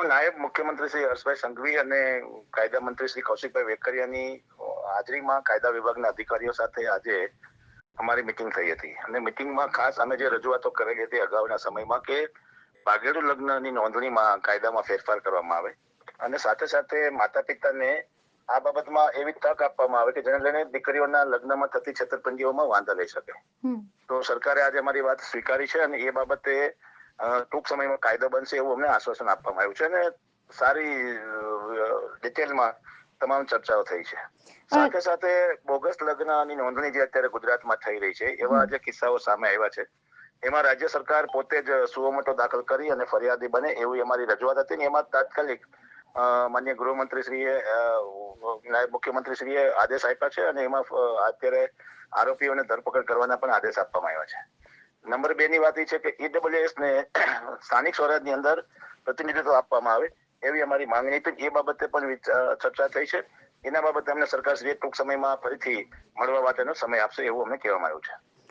નાયબ મુખ્યમંત્રી શ્રી હર્ષભાઈ સંઘવી અને કાયદા મંત્રી શ્રી કૌશિકભાઈ વેકરિયાની હાજરીમાં કાયદા વિભાગના અધિકારીઓ સાથે આજે અમારી મિટિંગ થઈ હતી અને મિટિંગમાં ખાસ અમે જે રજૂઆતો કરેલી હતી અગાઉના સમયમાં કે ભાગેડુ લગ્નની નોંધણીમાં કાયદામાં ફેરફાર કરવામાં આવે અને સાથે સાથે માતા પિતાને આ બાબતમાં એવી તક આપવામાં આવે કે જેને લઈને દીકરીઓના લગ્નમાં થતી છેતરપિંડીઓમાં વાંધા લઈ શકે. તો સરકારે આજે અમારી વાત સ્વીકારી છે અને એ બાબતે ટૂંક સમયમાં કાયદો બનશે એવું અમને આશ્વાસન આપવામાં આવ્યું છે અને સારી ડિટેલમાં તમામ ચર્ચાઓ થઈ છે. સાથે સાથે બોગસ લગ્નની નોંધણી જે અત્યારે ગુજરાતમાં થઈ રહી છે એવા જે કિસ્સાઓ સામે આવ્યા છે એમાં રાજ્ય સરકાર પોતે જ સુઓમોટો દાખલ કરી અને ફરિયાદી બને એવી અમારી રજૂઆત હતી ને એમાં તાત્કાલિક માન્ય ગૃહમંત્રીશ્રીએ નાયબ મુખ્યમંત્રીશ્રીએ આદેશ આપ્યા છે અને એમાં અત્યારે આરોપીઓને ધરપકડ કરવાના પણ આદેશ આપવામાં આવ્યા છે. નંબર 2 ની વાત એ છે કે ઈડબ્લ્યુએસ ને સ્થાનિક સ્વરાજની અંદર પ્રતિનિધિત્વ આપવામાં આવે એવી અમારી માંગણી હતી. એ બાબતે પણ ચર્ચા થઈ છે. એના બાબતે અમને સરકારશ્રીએ ટૂંક સમયમાં ફરીથી મળવા માટેનો સમય આપશે એવું અમને કહેવામાં આવ્યું છે.